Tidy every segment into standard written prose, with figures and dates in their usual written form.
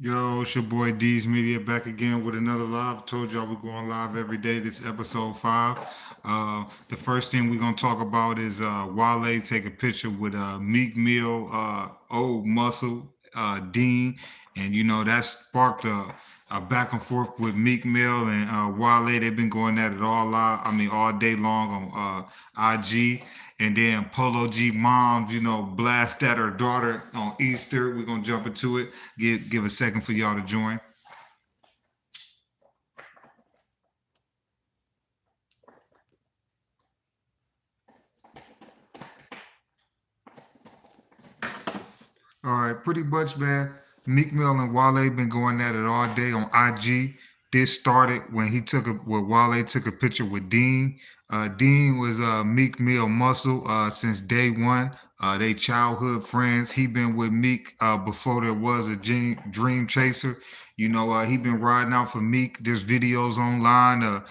Yo, it's your boy D's Media back again with another live. Told y'all we're going live every day. This episode 5. The first thing we're gonna talk about is Wale take a picture with Meek Mill, Old Muscle, Dean, and that sparked a back and forth with Meek Mill and Wale. They've been going at it all day long on IG. And then Polo G moms, blast at her daughter on Easter. We're gonna jump into it. Give a second for y'all to join. All right, pretty much, man. Meek Mill and Wale been going at it all day on IG. This started when Wale took a picture with Dean. Dean was Meek Mill muscle since day one. They childhood friends. He been with Meek before there was a dream chaser. He been riding out for Meek. There's videos online.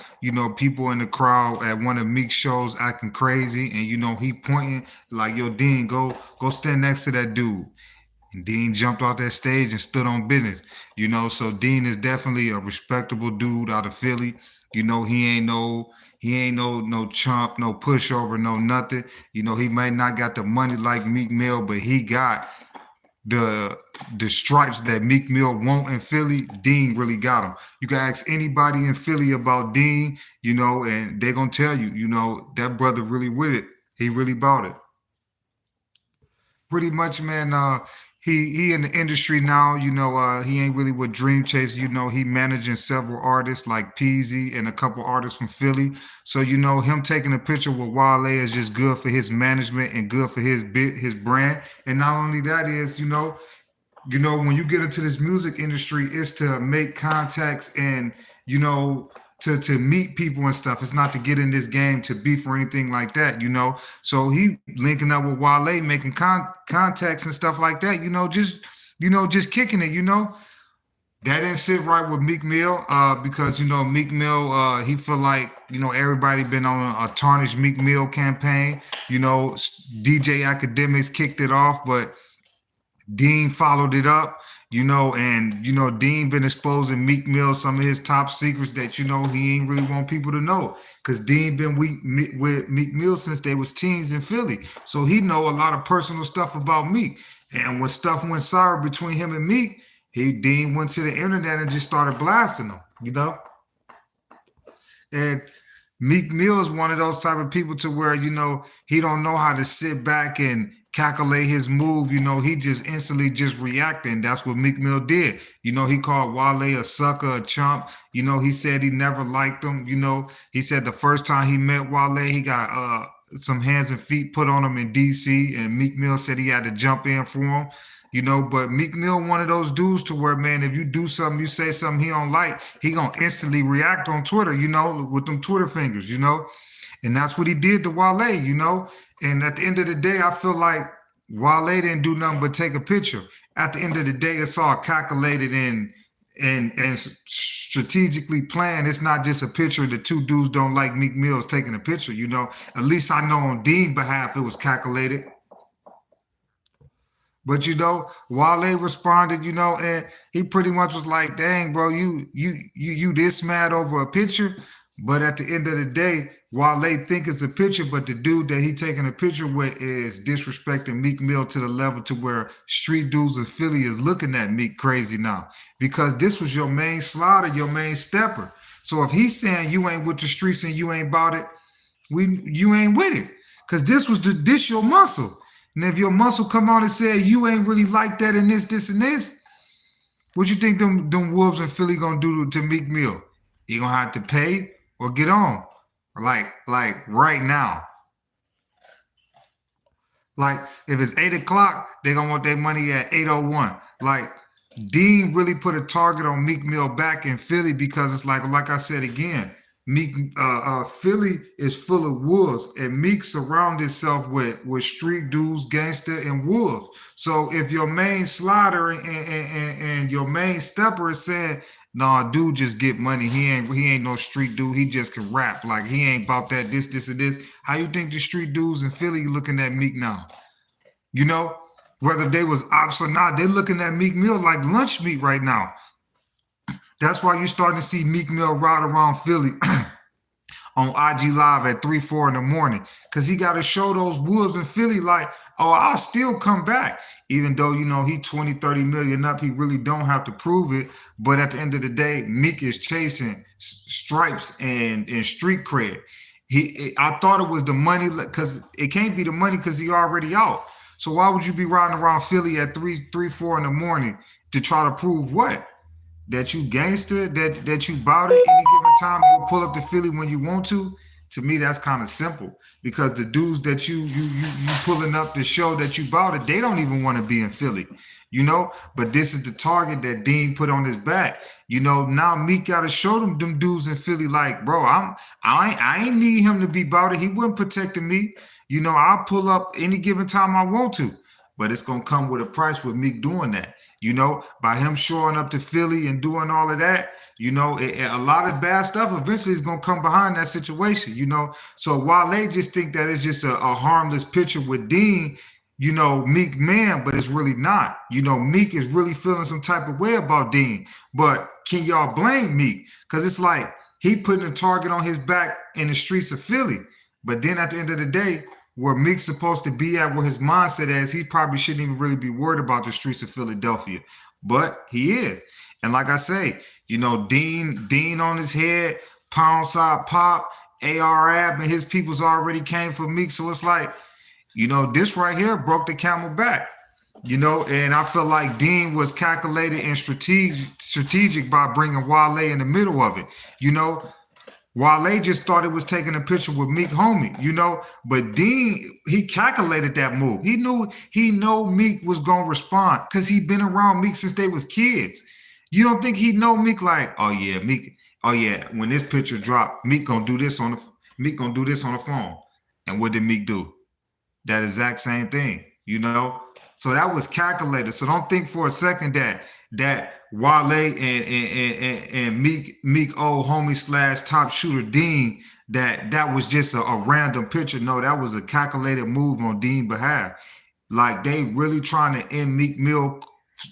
People in the crowd at one of Meek's shows acting crazy, and he pointing like, "Yo, Dean, go stand next to that dude." And Dean jumped off that stage and stood on business. So Dean is definitely a respectable dude out of Philly. He ain't no chump, no pushover, no nothing. He might not got the money like Meek Mill, but he got the stripes that Meek Mill want in Philly. Dean really got them. You can ask anybody in Philly about Dean, and they're gonna tell you, that brother really with it. He really bought it. Pretty much, man. He in the industry now. He ain't really with Dream Chase. He managing several artists like Peasy and a couple artists from Philly. So him taking a picture with Wale is just good for his management and good for his brand. And not only that is when you get into this music industry, it's to make contacts and to meet people and stuff. It's not to get in this game to beef or anything like that. So he linking up with Wale, making contacts and stuff like that. Just kicking it. That didn't sit right with Meek Mill because Meek Mill he feel like everybody been on a tarnished Meek Mill campaign. DJ Academics kicked it off, but Dean followed it up, and Dean been exposing Meek Mill some of his top secrets that he ain't really want people to know. Cause Dean been with Meek Mill since they was teens in Philly, so he know a lot of personal stuff about Meek. And when stuff went sour between him and Meek, Dean went to the internet and just started blasting them. And Meek Mill is one of those type of people to where he don't know how to sit back and calculate his move. He just instantly just reacting. That's what Meek Mill did. He called Wale a sucker, a chump. He said he never liked him. He said the first time he met Wale, he got some hands and feet put on him in DC, and Meek Mill said he had to jump in for him. But Meek Mill one of those dudes to where, man, if you do something, you say something he don't like, he gonna instantly react on Twitter, with them Twitter fingers, and that's what he did to Wale. And at the end of the day, I feel like Wale didn't do nothing but take a picture. At the end of the day, it's all calculated and strategically planned. It's not just a picture. The two dudes don't like Meek Mill's taking a picture. At least I know on Dean's behalf it was calculated. But Wale responded, and he pretty much was like, "Dang, bro, you this mad over a picture?" But at the end of the day, Wale think it's a picture, but the dude that he taking a picture with is disrespecting Meek Mill to the level to where street dudes in Philly is looking at Meek crazy now. Because this was your main slaughter, your main stepper. So if he's saying you ain't with the streets and you ain't about it, you ain't with it. Because this your muscle. And if your muscle come on and say you ain't really like that and this and this, what you think them wolves in Philly gonna do to Meek Mill? He gonna have to pay or get on, like right now. Like if it's 8 o'clock, they gonna want their money at 8:01. Like Dean really put a target on Meek Mill back in Philly because it's like I said again, Philly is full of wolves, and Meek surround itself with street dudes, gangster, and wolves. So if your main slider and your main stepper is saying, "Nah, dude, just get money. He ain't no street dude. He just can rap. Like he ain't about that this and this." How you think the street dudes in Philly looking at Meek now? You know, Whether they was ops or not, they're looking at Meek Mill like lunch meat right now. That's why you're starting to see Meek Mill ride around Philly on IG Live at 3, 4 in the morning. Cause he got to show those wolves in Philly like, oh, I'll still come back. Even though, he 20, 30 million up, he really don't have to prove it. But at the end of the day, Meek is chasing stripes and street cred. I thought it was the money, because it can't be the money because he already out. So why would you be riding around Philly at 3, 4 in the morning to try to prove what? That you gangster, that you bout it any given time, you'll pull up to Philly when you want to. To me, that's kind of simple, because the dudes that you pulling up to show that you bout it, they don't even want to be in Philly, But this is the target that Dean put on his back. Now Meek got to show them dudes in Philly like, bro, I ain't need him to be bout it. He wasn't protecting me. I'll pull up any given time I want to, but it's gonna come with a price with Meek doing that. By him showing up to Philly and doing all of that, a lot of bad stuff eventually is going to come behind that situation, So while they just think that it's just a harmless picture with Dean, Meek man, but it's really not. Meek is really feeling some type of way about Dean. But can y'all blame Meek? Because it's like he putting a target on his back in the streets of Philly. But then at the end of the day, where Meek's supposed to be at, where his mindset is, he probably shouldn't even really be worried about the streets of Philadelphia. But he is. And like I say, Dean on his head, Pound Side Pop, AR Ab, and his people's already came for Meek. So it's like, this right here broke the camel back. And I feel like Dean was calculated and strategic by bringing Wale in the middle of it. Wale just thought it was taking a picture with Meek homie, but Dean, he calculated that move. He knew Meek was gonna respond because he been around Meek since they was kids. You don't think he know Meek like, oh yeah, Meek, oh yeah, when this picture drop, Meek gonna do this on the phone. And what did Meek do? That exact same thing, So that was calculated. So don't think for a second that Wale and Meek old homie / top shooter Dean, that was just a random picture. No, that was a calculated move on Dean's behalf. Like they really trying to end Meek Mill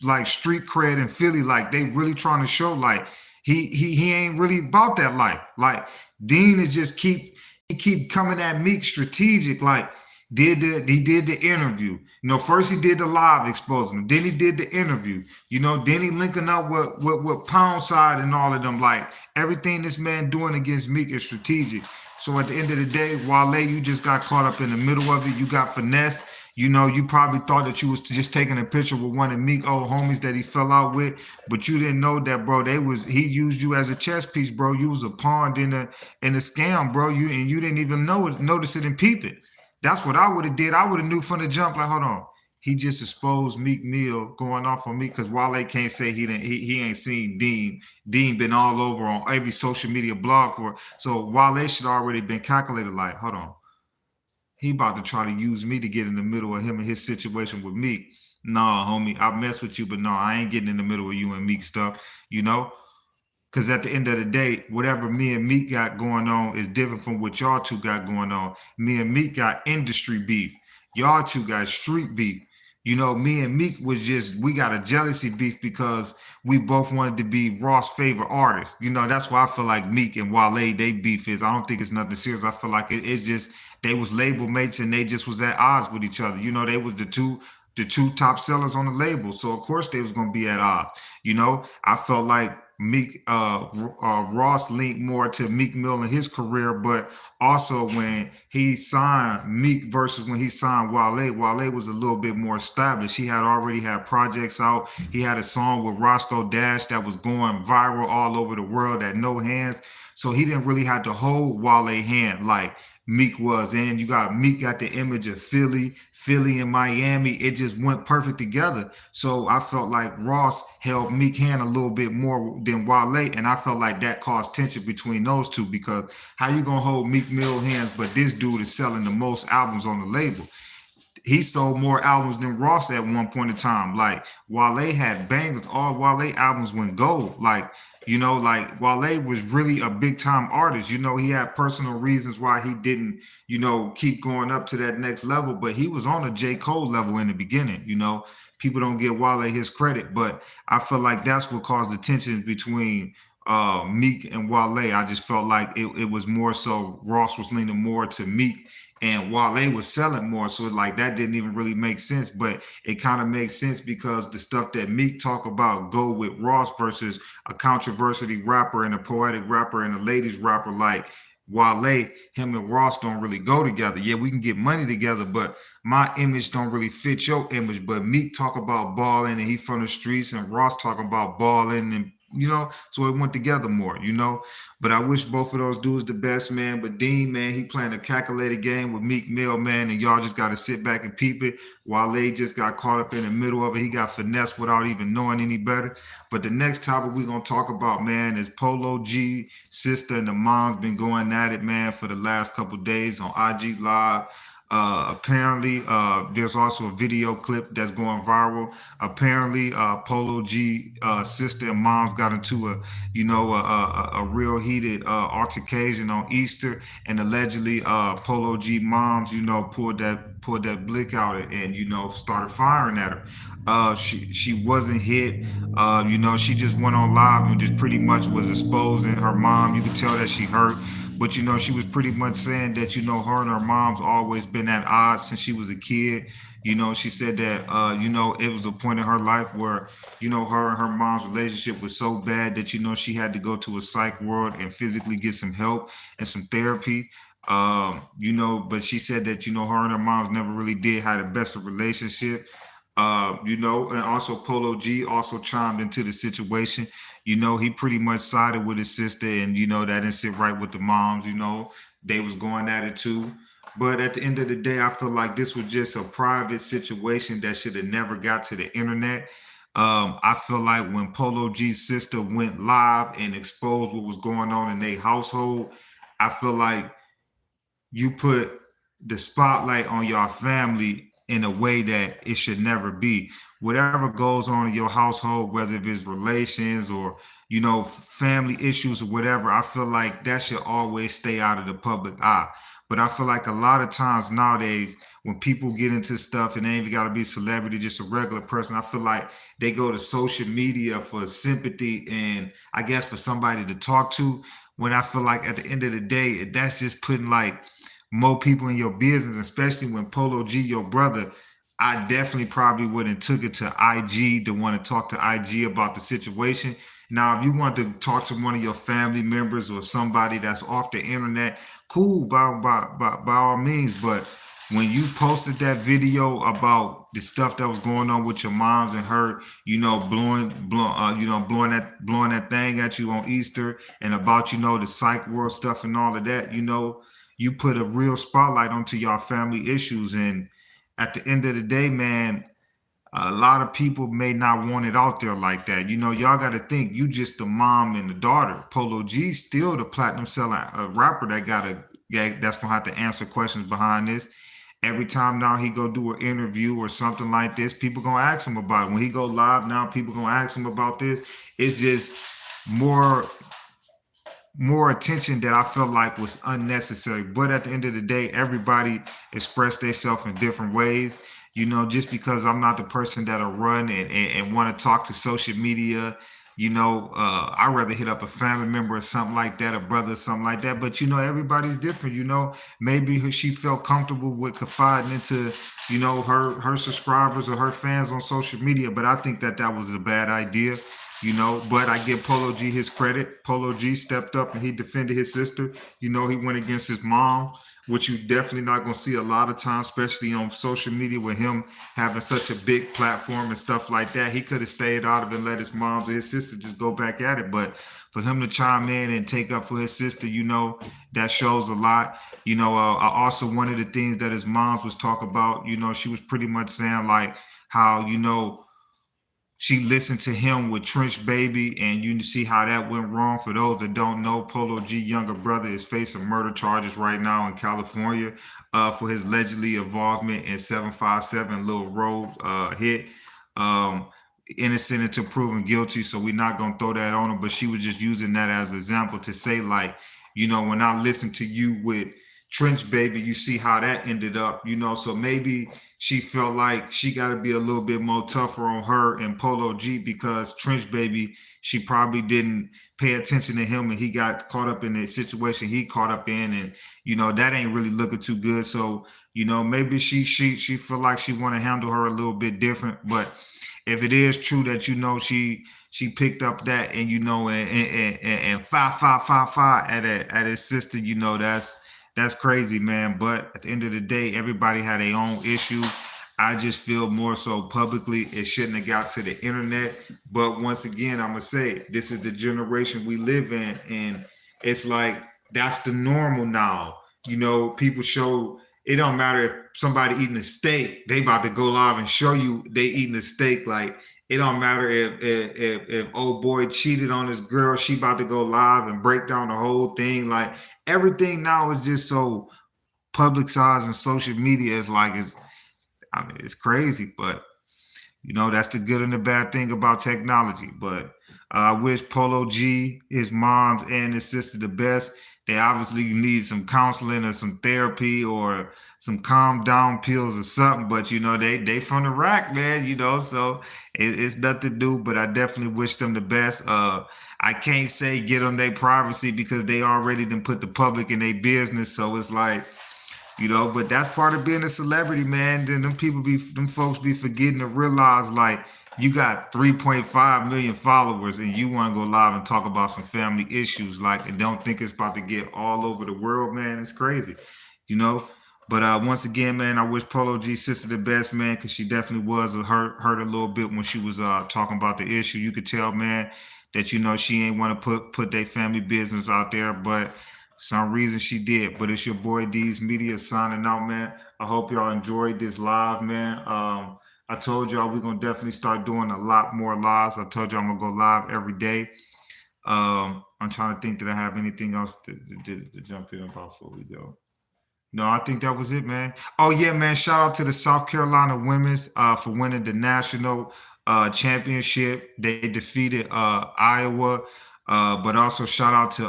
like street cred in Philly. Like they really trying to show like he ain't really about that life. Like Dean is just keep coming at Meek strategic, like he did the interview. First he did the live exposing him. Then he did the interview. Then he linking up with Pound Side and all of them. Like everything this man doing against Meek is strategic. So at the end of the day, Wale, you just got caught up in the middle of it. You got finesse. You probably thought that you was just taking a picture with one of Meek old homies that he fell out with, but you didn't know that, bro. He used you as a chess piece, bro. You was a pawn in a scam, bro. You didn't even notice it and peep it. That's what I would have did. I would have knew from the jump, like, hold on. He just exposed Meek Mill going off on me because Wale can't say he ain't seen Dean. Dean been all over on every social media blog. So Wale should already been calculated like, hold on. He about to try to use me to get in the middle of him and his situation with Meek. Nah, homie, I mess with you, but no, I ain't getting in the middle of you and Meek stuff, Because at the end of the day, whatever me and Meek got going on is different from what y'all two got going on. Me and Meek got industry beef. Y'all two got street beef. Me and Meek we got a jealousy beef because we both wanted to be Ross' favorite artists. That's why I feel like Meek and Wale, they beef is. I don't think it's nothing serious. I feel like it's just they was label mates and they just was at odds with each other. They was the two top sellers on the label. So of course they was gonna be at odds. I felt like Meek Ross linked more to Meek Mill in his career, but also when he signed Meek versus when he signed Wale was a little bit more established. He had already had projects out. He had a song with Roscoe Dash that was going viral all over the world at No Hands. So he didn't really have to hold Wale hand like Meek was. And you got Meek got the image of Philly and Miami. It just went perfect together. So I felt like Ross held Meek hand a little bit more than Wale. And I felt like that caused tension between those two because how you gonna hold Meek Mill hands, but this dude is selling the most albums on the label? he sold more albums than Ross at one point in time. Like Wale had bangers, all Wale albums went gold. Like, like Wale was really a big time artist. He had personal reasons why he didn't, keep going up to that next level, but he was on a J. Cole level in the beginning. People don't give Wale his credit, but I feel like that's what caused the tension between Meek and Wale. I just felt like it was more so Ross was leaning more to Meek and Wale was selling more. So like that didn't even really make sense, but it kind of makes sense because the stuff that Meek talk about go with Ross versus a controversy rapper and a poetic rapper and a ladies rapper like Wale. Him and Ross don't really go together. Yeah, we can get money together, but my image don't really fit your image. But Meek talk about balling and he from the streets, and Ross talk about balling and so it went together more. But I wish both of those dudes the best, man. But Dean, man, he playing a calculated game with Meek Mill, man, and y'all just got to sit back and peep it. Wale just got caught up in the middle of it. He got finessed without even knowing any better. But the next topic we're going to talk about, man, is Polo G, sister, and the mom's been going at it, man, for the last couple days on IG Live. Apparently, there's also a video clip that's going viral. Apparently, Polo G sister and moms got into a real heated altercation on Easter, and allegedly, Polo G moms, pulled that blick out and started firing at her. She wasn't hit. She just went on live and just pretty much was exposing her mom. You could tell that she hurt. But she was pretty much saying that her and her mom's always been at odds since she was a kid. She said that it was a point in her life where her and her mom's relationship was so bad that she had to go to a psych ward and physically get some help and some therapy. But she said that her and her moms never really did have the best of relationship. And also Polo G also chimed into the situation. He pretty much sided with his sister, and that didn't sit right with the moms. They was going at it too. But at the end of the day, I feel like this was just a private situation that should have never got to the internet. I feel like when Polo G's sister went live and exposed what was going on in their household, I feel like you put the spotlight on your family in a way that it should never be. Whatever goes on in your household, whether it's relations or family issues or whatever, I feel like that should always stay out of the public eye. But I feel like a lot of times nowadays, when people get into stuff and they ain't even got to be a celebrity, just a regular person, I feel like they go to social media for sympathy and I guess for somebody to talk to. When I feel like at the end of the day, that's just putting like more people in your business, especially when Polo G, your brother, I definitely probably wouldn't took it to IG to want to talk to IG about the situation. Now, if you want to talk to one of your family members or somebody that's off the internet, cool, by all means. But when you posted that video about the stuff that was going on with your moms and her, blowing that thing at you on Easter, and about the psych world stuff and all of that, you put a real spotlight onto your family issues. And at the end of the day, man, a lot of people may not want it out there like that. Y'all got to think you just the mom and the daughter. Polo G still the platinum selling rapper that's gonna have to answer questions behind this. Every time now he go do an interview or something like this, people gonna ask him about it. When he go live now, people gonna ask him about this. It's just more attention that I felt like was unnecessary. But at the end of the day, everybody expressed themselves in different ways. Just because I'm not the person that'll run and want to talk to social media, I'd rather hit up a family member or something like that, a brother or something like that. But everybody's different. Maybe she felt comfortable with confiding into her subscribers or her fans on social media. But I think that was a bad idea. But I give Polo G his credit. Polo G stepped up and he defended his sister. He went against his mom, which you definitely not going to see a lot of times, especially on social media with him having such a big platform and stuff like that. He could have stayed out of it and let his mom and his sister just go back at it. But for him to chime in and take up for his sister, that shows a lot. Also one of the things that his moms was talk about, she was pretty much saying like how, she listened to him with Trench Baby, and you see how that went wrong. For those that don't know, Polo G younger brother is facing murder charges right now in California for his allegedly involvement in 757 Lil Road hit. Um, Innocent until proven guilty, so we're not gonna throw that on him. But she was just using that as an example to say, like, when I listen to you with Trench Baby, you see how that ended up, so maybe she felt like she got to be a little bit more tougher on her and Polo G, because Trench Baby, she probably didn't pay attention to him, and he got caught up in the situation he caught up in, and that ain't really looking too good. So maybe she feel like she want to handle her a little bit different. But if it is true that she picked up that, and and five at his sister, that's crazy, man. But at the end of the day, everybody had their own issues. I just feel more so publicly it shouldn't have got to the internet. But once again, I'm gonna say this is the generation we live in, and it's like that's the normal now. People show, it don't matter if somebody eating a steak, they about to go live and show you they eating a steak. Like, it don't matter if old boy cheated on his girl, she about to go live and break down the whole thing. Like, everything now is just so publicized, and social media is like, it's crazy. But that's the good and the bad thing about technology. But I wish Polo G, his moms, and his sister the best. They obviously need some counseling or some therapy or some calm down pills or something. But they from the rack, man. So it's nothing to do. But I definitely wish them the best. I can't say get them their privacy, because they already done put the public in their business. So it's like, but that's part of being a celebrity, man. Then them folks be forgetting to realize, like, you got 3.5 million followers, and you want to go live and talk about some family issues, like, and don't think it's about to get all over the world, man. It's crazy, you know. But once again, man, I wish Polo G's sister the best, man, because she definitely was hurt a little bit when she was talking about the issue. You could tell, man, that she ain't want to put their family business out there, but some reason she did. But it's your boy D's Media signing out, man. I hope y'all enjoyed this live, man. I told y'all we're gonna definitely start doing a lot more lives. I told y'all I'm gonna go live every day. I'm trying to think that I have anything else to jump in about before we go. No, I think that was it, man. Oh yeah, man. Shout out to the South Carolina women's for winning the national championship. They defeated Iowa. But also shout out to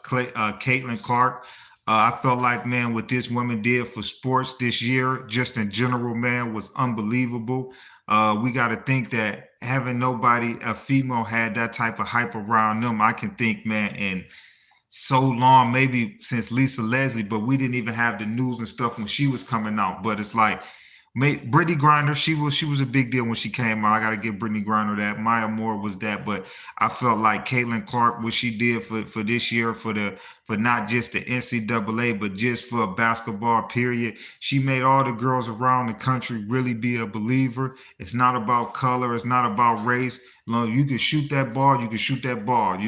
Caitlin Clark. I felt like, man, what this woman did for sports this year, just in general, man, was unbelievable. We got to think that having nobody, a female, had that type of hype around them. I can think, man, and so long, maybe since Lisa Leslie, but we didn't even have the news and stuff when she was coming out. But it's like, Brittany Griner, she was a big deal when she came out. I got to give Brittany Griner that. Maya Moore was that, but I felt like Caitlin Clark, what she did for this year, for not just the NCAA, but just for basketball, period. She made all the girls around the country really be a believer. It's not about color. It's not about race. You can shoot that ball. You can shoot that ball,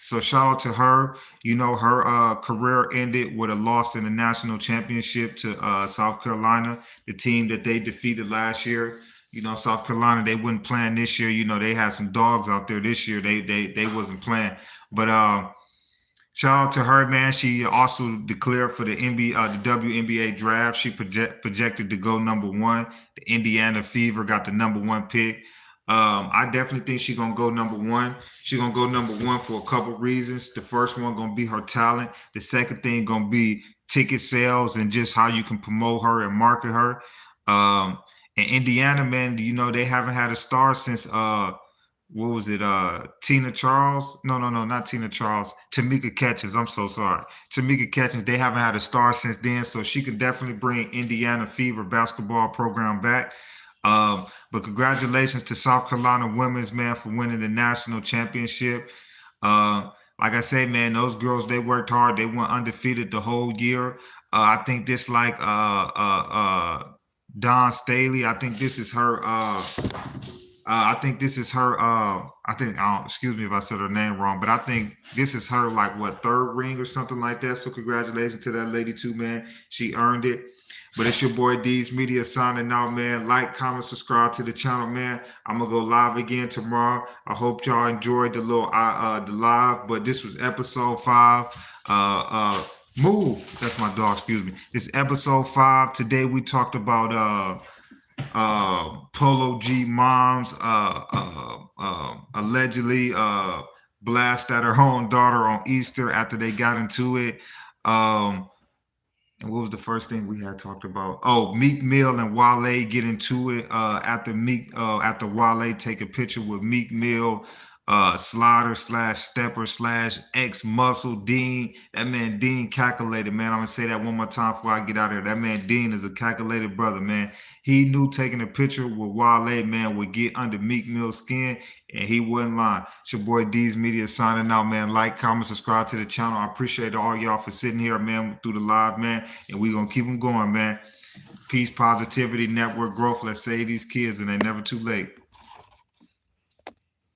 So shout out to her. Her career ended with a loss in the national championship to South Carolina, the team that they defeated last year. South Carolina, they wasn't playing this year. They had some dogs out there this year. They wasn't playing. But shout out to her, man. She also declared for the WNBA draft. She projected to go number 1. The Indiana Fever got the number 1 pick. I definitely think she's gonna go number 1. She's gonna go number 1 for a couple reasons. The first one gonna be her talent. The second thing gonna be ticket sales and just how you can promote her and market her. And Indiana, man, they haven't had a star since what was it? Tina Charles? No, not Tina Charles. Tamika Catchings. I'm so sorry. Tamika Catchings. They haven't had a star since then, so she could definitely bring Indiana Fever basketball program back. But congratulations to South Carolina women's, man, for winning the national championship. Like I say, man, those girls, they worked hard. They went undefeated the whole year. I think this like Dawn Staley. I think this is her. Excuse me if I said her name wrong, but I think this is her, like, what, 3rd ring or something like that. So congratulations to that lady too, man. She earned it. But it's your boy D's Media signing out, man. Like, comment, subscribe to the channel, man. I'm gonna go live again tomorrow. I hope y'all enjoyed the little the live. But this was episode 5. Move. That's my dog. Excuse me. This is episode 5. Today we talked about Polo G mom's allegedly blast at her own daughter on Easter after they got into it. And what was the first thing we had talked about? Oh, Meek Mill and Wale get into it after Wale take a picture with Meek Mill, Slider slash Stepper slash X Muscle Dean. That man Dean calculated, man. I'm gonna say that one more time before I get out of here. That man Dean is a calculated brother, man. He knew taking a picture with Wale, man, would get under Meek Mill's skin, and he wasn't lying. It's your boy D's Media signing out, man. Like, comment, subscribe to the channel. I appreciate all y'all for sitting here, man, through the live, man. And we're going to keep them going, man. Peace, positivity, network growth. Let's save these kids, and they're never too late.